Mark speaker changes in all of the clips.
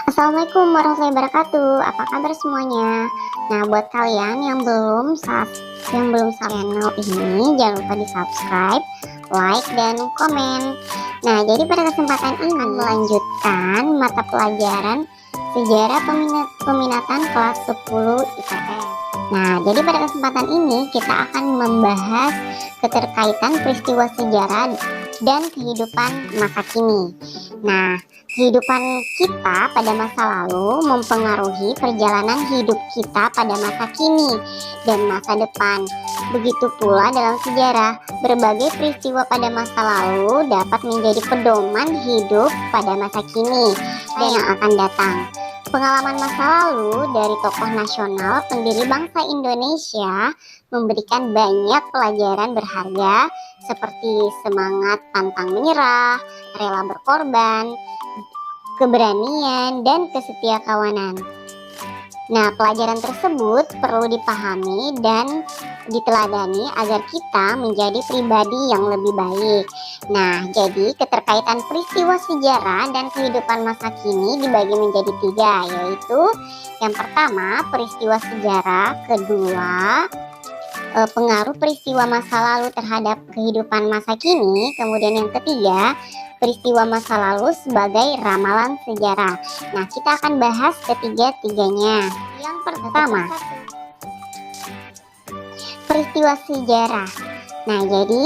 Speaker 1: Assalamualaikum warahmatullahi wabarakatuh. Apa kabar semuanya? Nah, buat kalian yang belum channel ini, jangan lupa di subscribe, like, dan komen. Nah, jadi pada kesempatan ini akan melanjutkan mata pelajaran sejarah peminatan kelas 10 IPS. Nah, jadi pada kesempatan ini kita akan membahas keterkaitan peristiwa sejarah dan kehidupan masa kini. Nah, kehidupan kita pada masa lalu mempengaruhi perjalanan hidup kita pada masa kini dan masa depan. Begitu pula dalam sejarah, berbagai peristiwa pada masa lalu dapat menjadi pedoman hidup pada masa kini dan yang akan datang. Pengalaman masa lalu dari tokoh nasional pendiri bangsa Indonesia memberikan banyak pelajaran berharga seperti semangat pantang menyerah, rela berkorban, keberanian, dan kesetiakawanan. Nah, pelajaran tersebut perlu dipahami dan diteladani agar kita menjadi pribadi yang lebih baik. Nah, jadi keterkaitan peristiwa sejarah dan kehidupan masa kini dibagi menjadi 3, yaitu yang pertama peristiwa sejarah, kedua pengaruh peristiwa masa lalu terhadap kehidupan masa kini, kemudian yang ketiga peristiwa masa lalu sebagai ramalan sejarah. Nah, kita akan bahas ketiga-tiganya. Yang pertama, peristiwa sejarah. Nah, jadi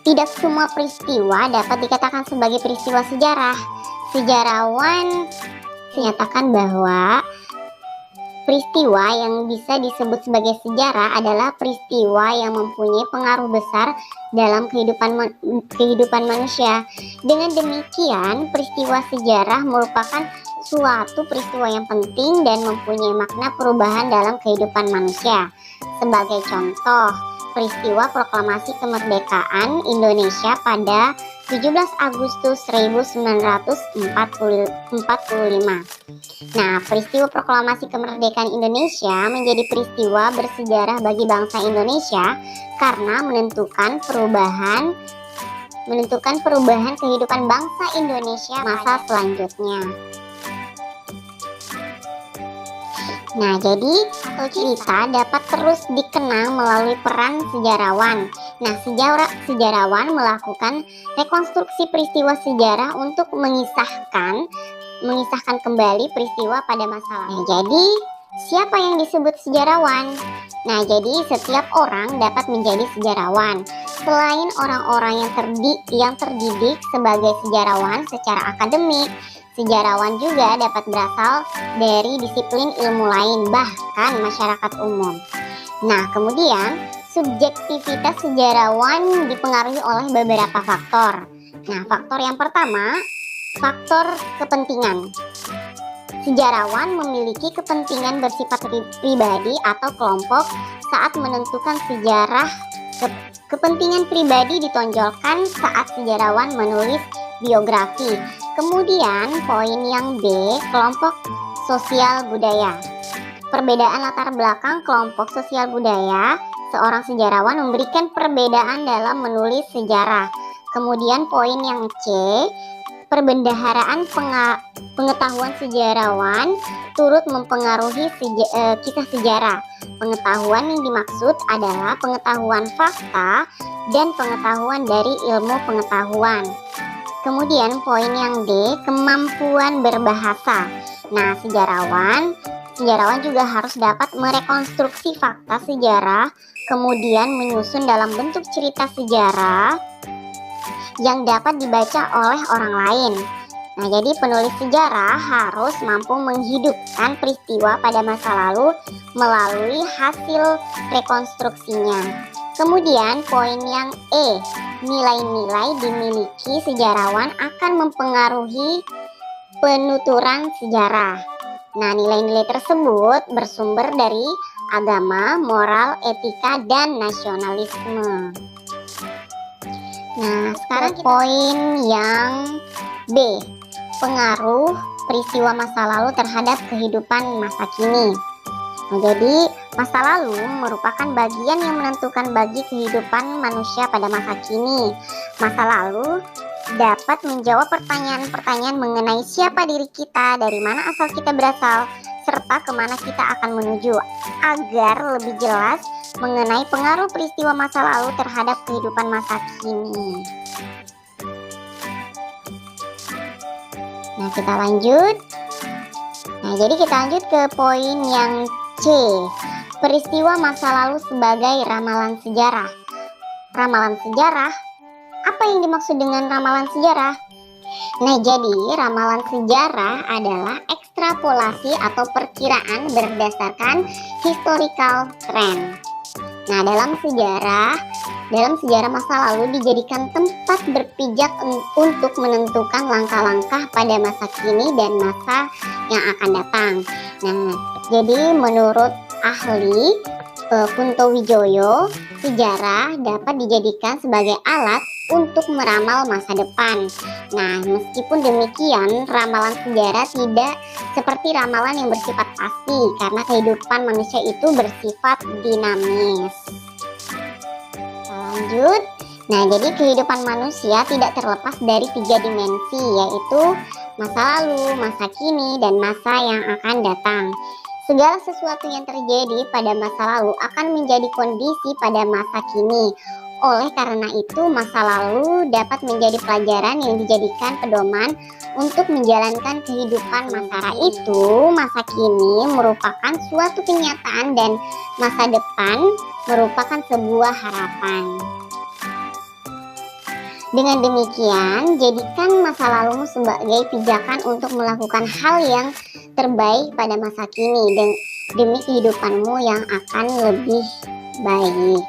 Speaker 1: tidak semua peristiwa dapat dikatakan sebagai peristiwa sejarah. Sejarawan menyatakan bahwa peristiwa yang bisa disebut sebagai sejarah adalah peristiwa yang mempunyai pengaruh besar dalam kehidupan manusia. Dengan demikian, peristiwa sejarah merupakan suatu peristiwa yang penting dan mempunyai makna perubahan dalam kehidupan manusia. Sebagai contoh, peristiwa proklamasi kemerdekaan Indonesia pada 17 Agustus 1945. Nah, peristiwa proklamasi kemerdekaan Indonesia menjadi peristiwa bersejarah bagi bangsa Indonesia karena menentukan perubahan kehidupan bangsa Indonesia masa selanjutnya. Nah, jadi cerita dapat terus dikenang melalui peran sejarawan. Nah, sejarawan melakukan rekonstruksi peristiwa sejarah untuk mengisahkan kembali peristiwa pada masa lalu. Nah, jadi siapa yang disebut sejarawan? Nah, jadi setiap orang dapat menjadi sejarawan. Selain orang-orang yang terdidik sebagai sejarawan secara akademik, sejarawan juga dapat berasal dari disiplin ilmu lain, bahkan masyarakat umum. Nah, kemudian subjektivitas sejarawan dipengaruhi oleh beberapa faktor. Nah, faktor yang pertama, faktor kepentingan. Sejarawan memiliki kepentingan bersifat pribadi atau kelompok saat menentukan sejarah. Kepentingan pribadi ditonjolkan saat sejarawan menulis biografi. Kemudian poin yang B, kelompok sosial budaya. Perbedaan latar belakang kelompok sosial budaya, seorang sejarawan memberikan perbedaan dalam menulis sejarah. Kemudian poin yang C, perbendaharaan pengetahuan sejarawan turut mempengaruhi kisah sejarah. Pengetahuan yang dimaksud adalah pengetahuan fakta dan pengetahuan dari ilmu pengetahuan. Kemudian poin yang D, kemampuan berbahasa. Nah, sejarawan juga harus dapat merekonstruksi fakta sejarah, kemudian menyusun dalam bentuk cerita sejarah yang dapat dibaca oleh orang lain. Nah, jadi penulis sejarah harus mampu menghidupkan peristiwa pada masa lalu melalui hasil rekonstruksinya. Kemudian poin yang E, nilai-nilai dimiliki sejarawan akan mempengaruhi penuturan sejarah. Nah, nilai-nilai tersebut bersumber dari agama, moral, etika, dan nasionalisme. Nah, sekarang poin yang B, pengaruh peristiwa masa lalu terhadap kehidupan masa kini. Nah, jadi Masa lalu merupakan bagian yang menentukan bagi kehidupan manusia pada masa kini. Masa lalu dapat menjawab pertanyaan-pertanyaan mengenai siapa diri kita, dari mana asal kita berasal, serta kemana kita akan menuju, agar lebih jelas mengenai pengaruh peristiwa masa lalu terhadap kehidupan masa kini. Nah, kita lanjut. Nah, jadi kita lanjut ke poin yang C. Peristiwa masa lalu sebagai ramalan sejarah. Ramalan sejarah? Apa yang dimaksud dengan ramalan sejarah? Nah, jadi ramalan sejarah adalah ekstrapolasi atau perkiraan berdasarkan historical trend. Nah, dalam sejarah masa lalu dijadikan tempat berpijak untuk menentukan langkah-langkah pada masa kini dan masa yang akan datang. Nah, jadi menurut ahli Kunto Wijoyo, sejarah dapat dijadikan sebagai alat untuk meramal masa depan. Nah, meskipun demikian, ramalan sejarah tidak seperti ramalan yang bersifat pasti, karena kehidupan manusia itu bersifat dinamis. Lanjut. Nah, jadi kehidupan manusia tidak terlepas dari 3 dimensi, yaitu masa lalu, masa kini, dan masa yang akan datang. Segala sesuatu yang terjadi pada masa lalu akan menjadi kondisi pada masa kini. Oleh karena itu, masa lalu dapat menjadi pelajaran yang dijadikan pedoman untuk menjalankan kehidupan. Sementara itu, masa kini merupakan suatu kenyataan dan masa depan merupakan sebuah harapan. Dengan demikian, jadikan masa lalumu sebagai pijakan untuk melakukan hal yang terbaik pada masa kini dan demi kehidupanmu yang akan lebih baik.